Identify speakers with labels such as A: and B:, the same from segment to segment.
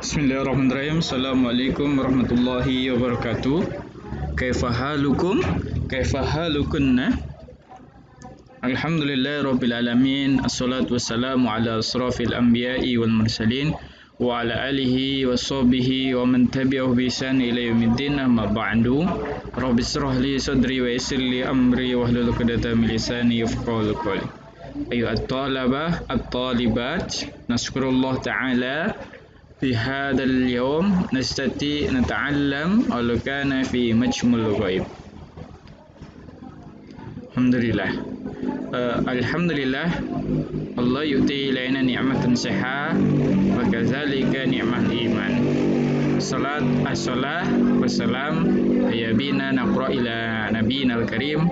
A: Bismillahirrahmanirrahim. Assalamualaikum warahmatullahi wabarakatuh. Kaifa halukum? Kaifa halukunna? Alhamdulillahi rabbil alamin. Assalatu wassalamu ala asrafil anbiya'i wal mursalin wa ala alihi wa sahbihi wa man tabi'ahu bi ihsan ila yaumiddin. Amma ba'du. Rabbi shrah li sadri wa yassir li amri wahlul 'uqdatam min lisani yafqahu qawli. Ayyuhat talabah at-talibat, naskurullah ta'ala في هذا اليوم نتعلم ولو كان في مجمل الغيب. Alhamdulillah. Alhamdulillah Allah yu'ti ilaina ni'matan siha wa kadzalika ni'mal iman. Salat as-salah wassalam ya bina naqra ila nabiyina al-karim.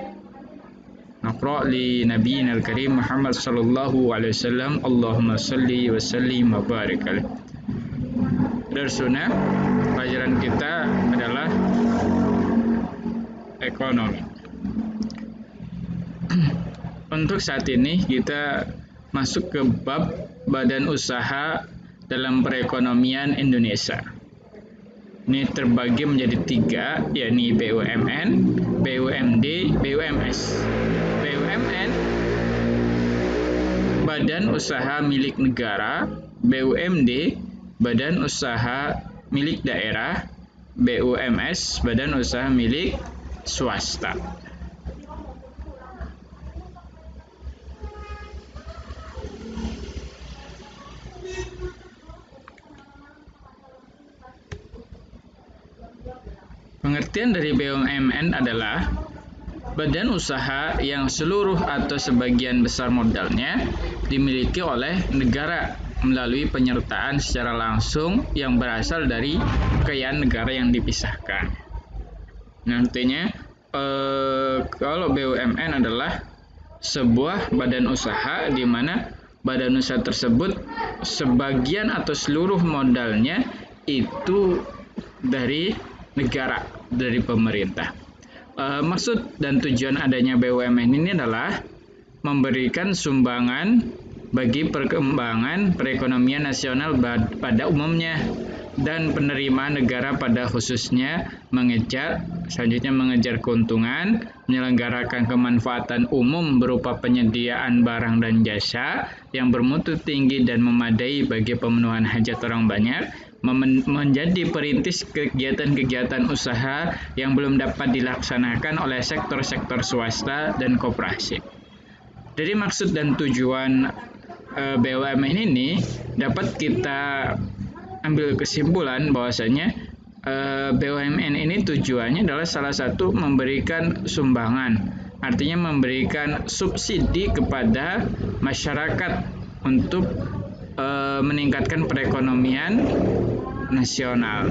A: Naqra li nabiyina al-karim Muhammad sallallahu alaihi wasallam. Allahumma salli wa sallim wa barik alaihi. Darsuna, pelajaran kita adalah ekonomi. Untuk saat ini kita masuk ke bab badan usaha dalam perekonomian Indonesia. Ini terbagi menjadi 3, yakni BUMN, BUMD, BUMS. BUMN, badan usaha milik negara. BUMD, badan usaha milik daerah. BUMS, badan usaha milik swasta. Pengertian dari BUMN adalah badan usaha yang seluruh atau sebagian besar modalnya dimiliki oleh negara melalui penyertaan secara langsung yang berasal dari kekayaan negara yang dipisahkan. Nantinya kalau BUMN adalah sebuah badan usaha di mana badan usaha tersebut sebagian atau seluruh modalnya itu dari negara, dari pemerintah. Maksud dan tujuan adanya BUMN ini adalah memberikan sumbangan bagi perkembangan perekonomian nasional pada umumnya dan penerimaan negara pada khususnya, selanjutnya mengejar keuntungan, menyelenggarakan kemanfaatan umum berupa penyediaan barang dan jasa yang bermutu tinggi dan memadai bagi pemenuhan hajat orang banyak, menjadi perintis kegiatan-kegiatan usaha yang belum dapat dilaksanakan oleh sektor-sektor swasta dan koperasi. Dari maksud dan tujuan BUMN ini dapat kita ambil kesimpulan bahwasanya BUMN ini tujuannya adalah salah satu memberikan sumbangan, artinya memberikan subsidi kepada masyarakat untuk meningkatkan perekonomian nasional.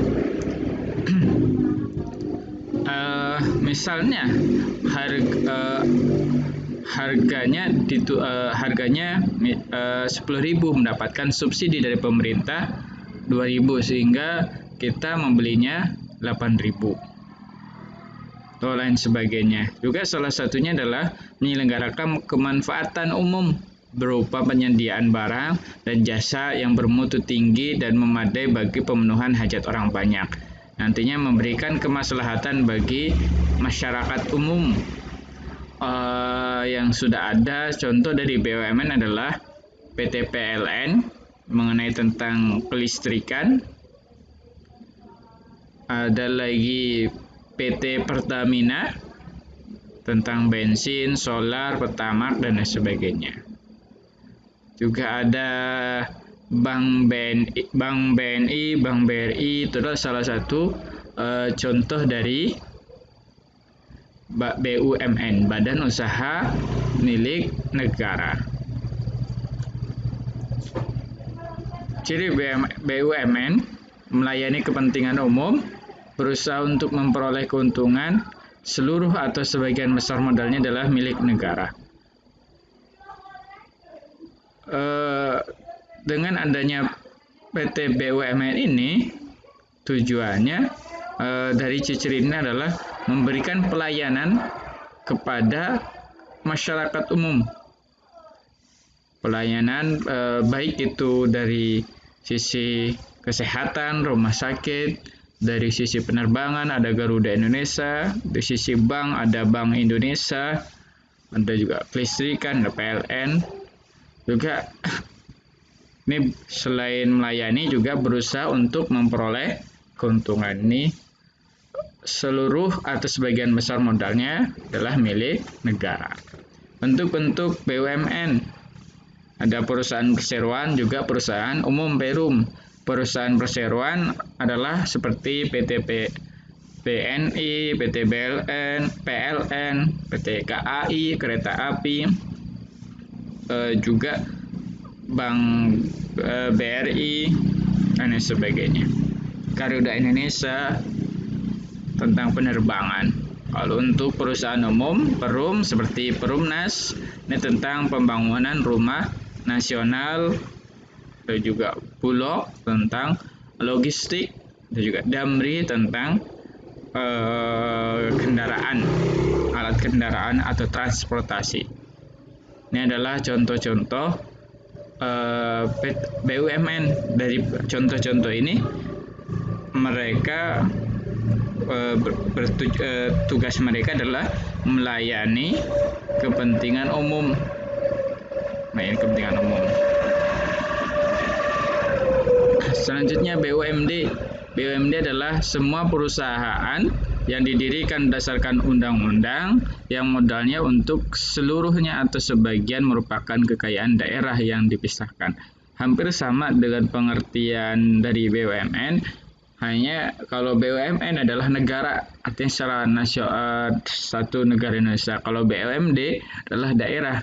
A: Misalnya harganya 10.000 mendapatkan subsidi dari pemerintah 2.000 sehingga kita membelinya 8.000 atau lain sebagainya. Juga salah satunya adalah menyelenggarakan kemanfaatan umum berupa penyediaan barang dan jasa yang bermutu tinggi dan memadai bagi pemenuhan hajat orang banyak. Nantinya memberikan kemaslahatan bagi masyarakat umum. Yang sudah ada contoh dari BUMN adalah PT PLN mengenai tentang kelistrikan, ada lagi PT Pertamina tentang bensin, solar, Pertamax dan sebagainya. Juga ada Bank BNI, Bank BRI, itu adalah salah satu contoh dari BUMN, badan usaha milik negara. Ciri BUMN melayani kepentingan umum, berusaha untuk memperoleh keuntungan, seluruh atau sebagian besar modalnya adalah milik negara. Dengan adanya PT BUMN ini, tujuannya dari ciri ini adalah memberikan pelayanan kepada masyarakat umum. Pelayanan baik itu dari sisi kesehatan, rumah sakit. Dari sisi penerbangan ada Garuda Indonesia, dari sisi bank ada Bank Indonesia, ada juga kelistrikan, ada PLN. Juga ini selain melayani juga berusaha untuk memperoleh keuntungan. Ini seluruh atau sebagian besar modalnya adalah milik negara. Bentuk-bentuk BUMN, ada perusahaan perseroan, juga perusahaan umum Perum. Perusahaan perseroan adalah seperti PT BNI, PT PLN, PT KAI, Kereta Api, juga Bank BRI, dan sebagainya. Garuda Indonesia tentang penerbangan. Kalau untuk perusahaan umum, Perum seperti Perumnas, ini tentang pembangunan rumah nasional, dan juga Bulog tentang logistik, dan juga Damri tentang kendaraan, alat kendaraan atau transportasi. Ini adalah contoh-contoh BUMN. Dari contoh-contoh ini mereka tugas mereka adalah melayani kepentingan umum. Selanjutnya BUMD. BUMD adalah semua perusahaan yang didirikan berdasarkan undang-undang yang modalnya untuk seluruhnya atau sebagian merupakan kekayaan daerah yang dipisahkan. Hampir sama dengan pengertian dari BUMN, hanya kalau BUMN adalah negara, artinya secara nasional satu negara Indonesia. Kalau BUMD adalah daerah,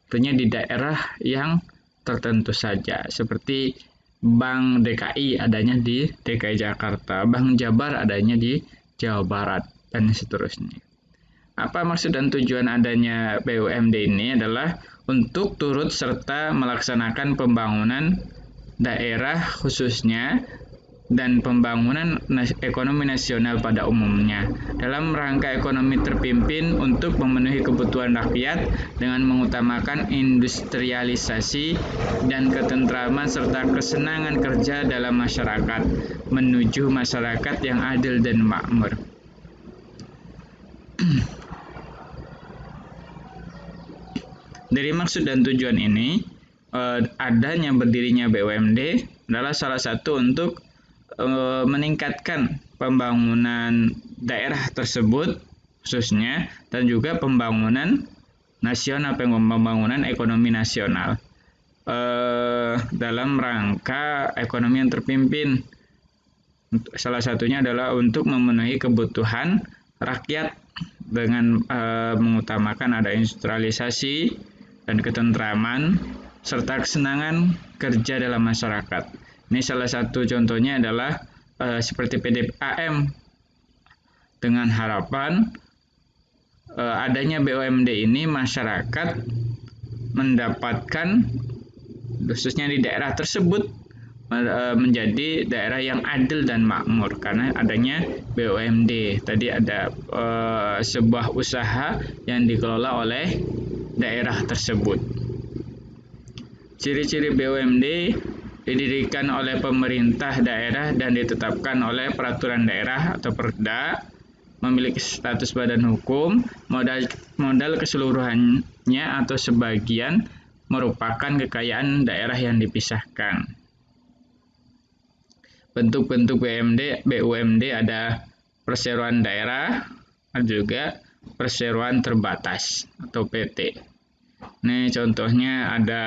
A: artinya di daerah yang tertentu saja, seperti Bank DKI adanya di DKI Jakarta, Bank Jabar adanya di Jawa Barat, dan seterusnya. Apa maksud dan tujuan adanya BUMD ini adalah untuk turut serta melaksanakan pembangunan daerah khususnya dan pembangunan ekonomi nasional pada umumnya dalam rangka ekonomi terpimpin untuk memenuhi kebutuhan rakyat dengan mengutamakan industrialisasi dan ketentraman serta kesenangan kerja dalam masyarakat menuju masyarakat yang adil dan makmur. Dari maksud dan tujuan ini, adanya berdirinya BUMD adalah salah satu untuk meningkatkan pembangunan daerah tersebut khususnya, dan juga pembangunan nasional, pembangunan ekonomi nasional dalam rangka ekonomi yang terpimpin. Salah satunya adalah untuk memenuhi kebutuhan rakyat dengan mengutamakan ada industrialisasi dan ketentraman serta kesenangan kerja dalam masyarakat. Ini salah satu contohnya adalah seperti PDAM, dengan harapan adanya BUMD ini masyarakat mendapatkan, khususnya di daerah tersebut, menjadi daerah yang adil dan makmur karena adanya BUMD. Tadi ada sebuah usaha yang dikelola oleh daerah tersebut. Ciri-ciri BUMD didirikan oleh pemerintah daerah dan ditetapkan oleh peraturan daerah atau Perda, memiliki status badan hukum, modal keseluruhannya atau sebagian merupakan kekayaan daerah yang dipisahkan. Bentuk-bentuk BUMD ada perseroan daerah, ada juga perseroan terbatas atau PT. Ini contohnya ada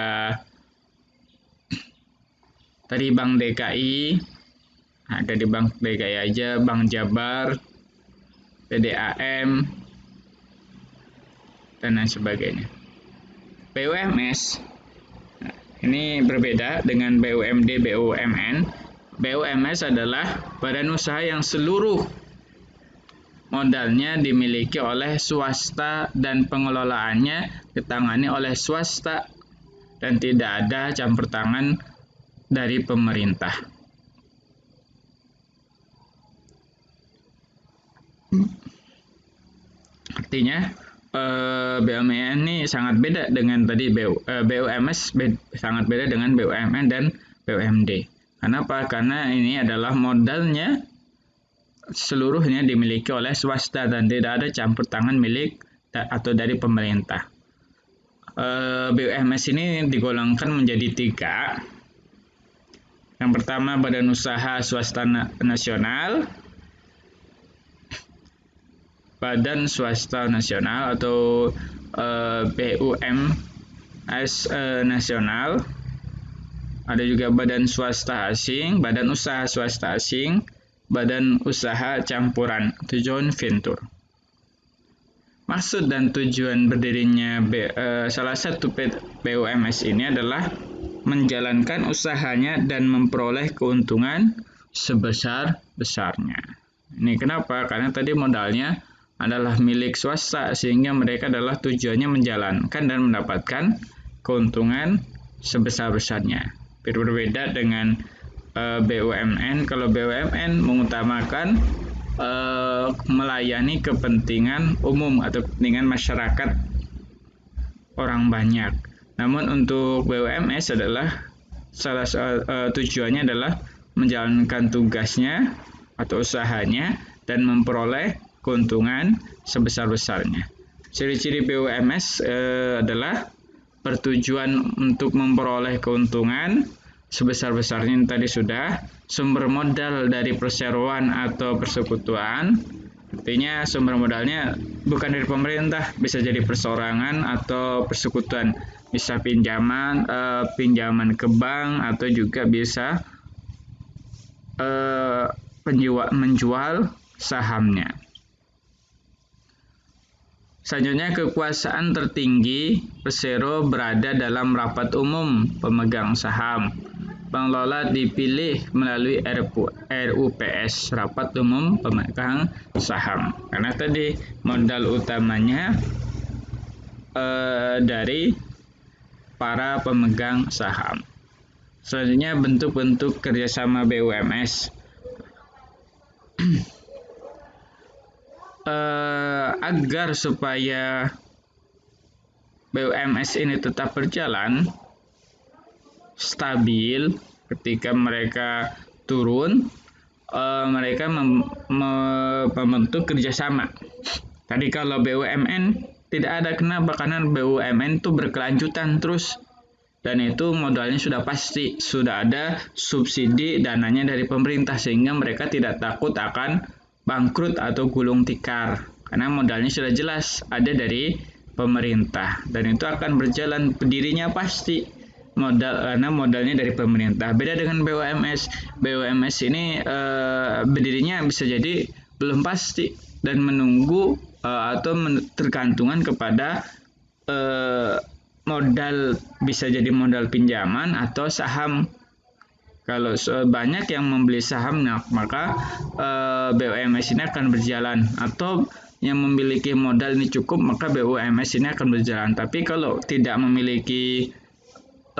A: tadi Bank DKI, ada di Bank DKI aja, Bank Jabar, PDAM, dan lain sebagainya. BUMS ini berbeda dengan BUMD, BUMN. BUMS adalah badan usaha yang seluruh modalnya dimiliki oleh swasta dan pengelolaannya ditangani oleh swasta dan tidak ada campur tangan dari pemerintah. Artinya BUMN ini sangat beda dengan tadi BUMS sangat beda dengan BUMN dan BUMD. Kenapa? Karena ini adalah modalnya seluruhnya dimiliki oleh swasta dan tidak ada campur tangan milik atau dari pemerintah. BUMS ini digolongkan menjadi 3. Yang pertama Badan Usaha Swasta Nasional, Badan Swasta Nasional atau BUMS nasional. Ada juga Badan Swasta Asing, Badan Usaha Swasta Asing, Badan Usaha Campuran atau joint venture. Maksud dan tujuan berdirinya salah satu BUMS ini adalah menjalankan usahanya dan memperoleh keuntungan sebesar-besarnya. Ini kenapa? Karena tadi modalnya adalah milik swasta sehingga mereka adalah tujuannya menjalankan dan mendapatkan keuntungan sebesar-besarnya. Berbeda dengan BUMN. Kalau BUMN mengutamakan melayani kepentingan umum atau kepentingan masyarakat orang banyak. Namun untuk BUMS adalah tujuannya adalah menjalankan tugasnya atau usahanya dan memperoleh keuntungan sebesar-besarnya. Ciri-ciri BUMS adalah bertujuan untuk memperoleh keuntungan sebesar-besarnya yang tadi sudah, sumber modal dari perseroan atau persekutuan. Artinya sumber modalnya bukan dari pemerintah, bisa jadi perseorangan atau persekutuan, bisa pinjaman ke bank atau juga bisa menjual sahamnya. Selanjutnya, kekuasaan tertinggi persero berada dalam rapat umum pemegang saham. Pengelola dipilih melalui RUPS, Rapat Umum Pemegang Saham. Karena tadi modal utamanya dari para pemegang saham. Selanjutnya, bentuk-bentuk kerjasama BUMS. Agar supaya BUMS ini tetap berjalan stabil, ketika mereka turun, mereka membentuk kerjasama. Tadi kalau BUMN tidak ada, kenapa? Karena BUMN itu berkelanjutan terus, dan itu modalnya sudah pasti, sudah ada subsidi dananya dari pemerintah, sehingga mereka tidak takut akan bangkrut atau gulung tikar, karena modalnya sudah jelas ada dari pemerintah, dan itu akan berjalan, berdirinya pasti karena modalnya dari pemerintah. Beda dengan BUMS. BUMS ini berdirinya bisa jadi belum pasti dan menunggu atau tergantungan kepada modal, bisa jadi modal pinjaman atau saham. Kalau banyak yang membeli saham, maka BUMS ini akan berjalan, atau yang memiliki modal ini cukup, maka BUMS ini akan berjalan. Tapi kalau tidak memiliki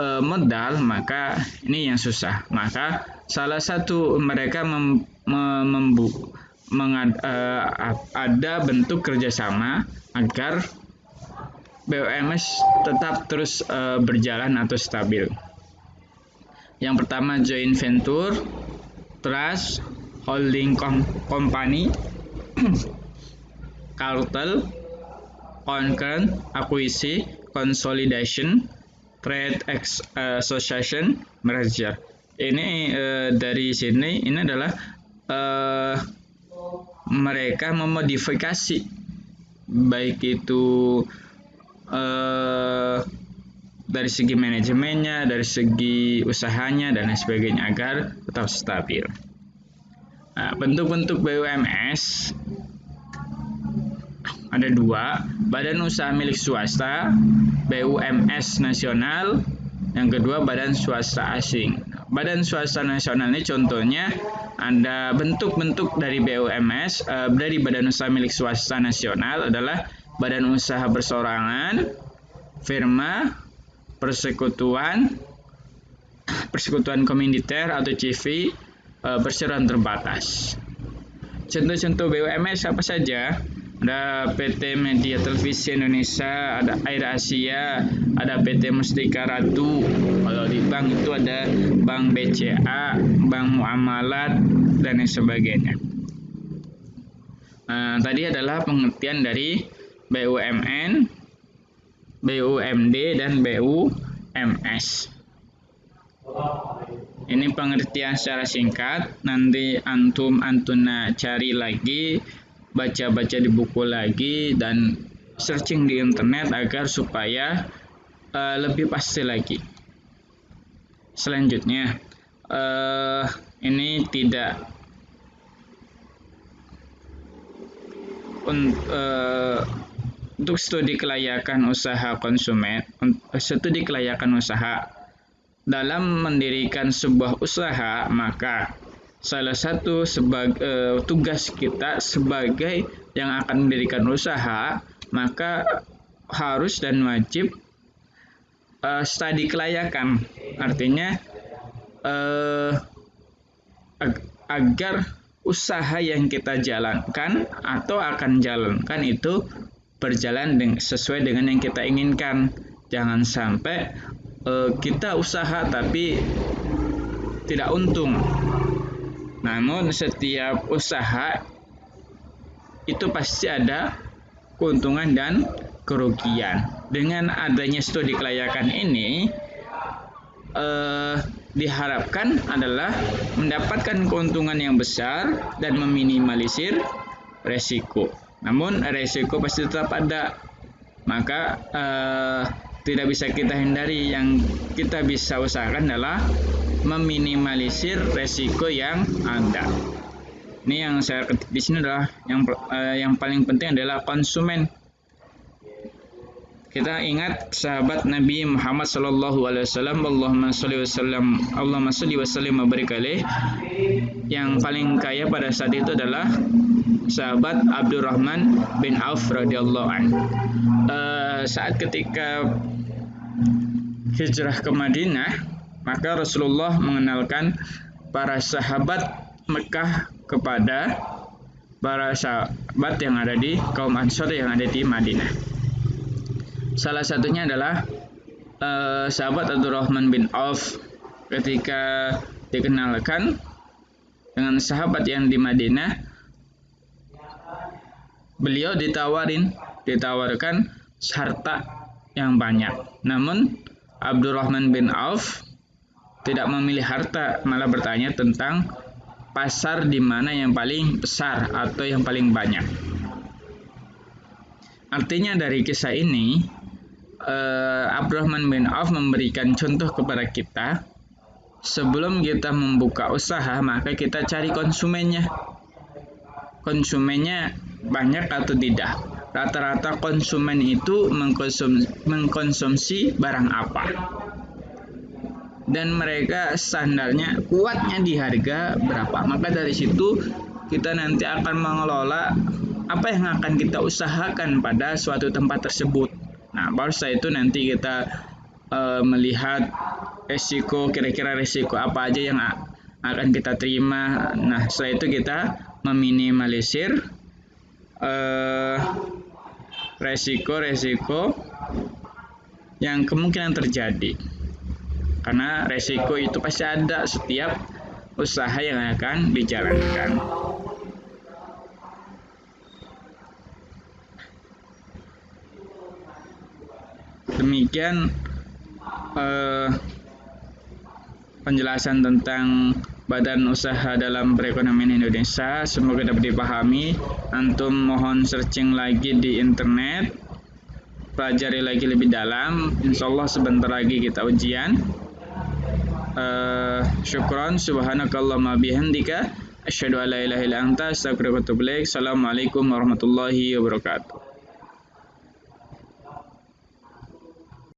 A: modal, maka ini yang susah. Maka salah satu mereka ada bentuk kerjasama agar BUMS tetap terus berjalan atau stabil. Yang pertama joint venture, trust, holding company, cartel, concurrent, akuisisi, consolidation, trade association, merger. Ini dari sini ini adalah mereka memodifikasi baik itu dari segi manajemennya, dari segi usahanya dan lain sebagainya agar tetap stabil. Nah, bentuk-bentuk BUMS ada 2, badan usaha milik swasta, BUMS nasional, yang kedua badan swasta asing. Badan swasta nasional ini contohnya ada bentuk-bentuk dari BUMS, dari badan usaha milik swasta nasional adalah badan usaha perseorangan, firma, persekutuan komuniter atau CV, perseroan terbatas. Contoh-contoh BUMS apa saja? Ada PT Media Televisi Indonesia, ada Air Asia, ada PT Mustika Ratu. Kalau di bank itu ada bank BCA, bank muamalat, dan lain sebagainya. Tadi adalah pengertian dari BUMN, BUMD, dan BUMS. Ini pengertian secara singkat. Nanti antuna cari lagi, baca-baca di buku lagi, dan searching di internet agar supaya lebih pasti lagi. Selanjutnya, ini tidak untuk studi kelayakan usaha konsumen, studi kelayakan usaha dalam mendirikan sebuah usaha, maka salah satu tugas kita sebagai yang akan mendirikan usaha, maka harus dan wajib studi kelayakan. Artinya agar usaha yang kita jalankan atau akan jalankan itu berjalan sesuai dengan yang kita inginkan. Jangan sampai kita usaha tapi tidak untung. Namun setiap usaha itu pasti ada keuntungan dan kerugian. Dengan adanya studi kelayakan ini diharapkan adalah mendapatkan keuntungan yang besar dan meminimalisir resiko. Namun resiko pasti tetap ada, maka tidak bisa kita hindari. Yang kita bisa usahakan adalah meminimalisir resiko yang ada. Ini yang saya ketik di sini adalah yang paling penting adalah konsumen. Kita ingat sahabat Nabi Muhammad sallallahu alaihi wasallam, Allahumma shalli wa sallim wa barik alaih. Yang paling kaya pada saat itu adalah sahabat Abdurrahman bin Auf radhiyallahu anhu. Saat ketika hijrah ke Madinah, maka Rasulullah mengenalkan para sahabat Mekah kepada para sahabat yang ada di kaum Ansor yang ada di Madinah. Salah satunya adalah sahabat Abdurrahman bin Auf. Ketika dikenalkan dengan sahabat yang di Madinah, beliau ditawarkan harta yang banyak. Namun Abdurrahman bin Auf tidak memilih harta, malah bertanya tentang pasar di mana yang paling besar atau yang paling banyak. Artinya dari kisah ini, Abdurrahman bin Auf memberikan contoh kepada kita, sebelum kita membuka usaha, maka kita cari konsumennya. Konsumennya banyak atau tidak. Rata-rata konsumen itu mengkonsumsi barang apa. Dan mereka standarnya kuatnya di harga berapa. Maka dari situ kita nanti akan mengelola apa yang akan kita usahakan pada suatu tempat tersebut. Nah, baru setelah itu nanti kita melihat resiko, kira-kira resiko apa aja yang akan kita terima. Nah, setelah itu kita meminimalisir resiko-resiko yang kemungkinan terjadi. Karena resiko itu pasti ada setiap usaha yang akan dijalankan. Demikian penjelasan tentang badan usaha dalam perekonomian Indonesia. Semoga dapat dipahami. Antum mohon searching lagi di internet, pelajari lagi lebih dalam. Insyaallah sebentar lagi kita ujian. Syukran, subhanakallahumma bihamdika, asyhadu an la ilaha illa anta, astaghfiruka wa atubu ilaik. Assalamualaikum warahmatullahi wabarakatuh.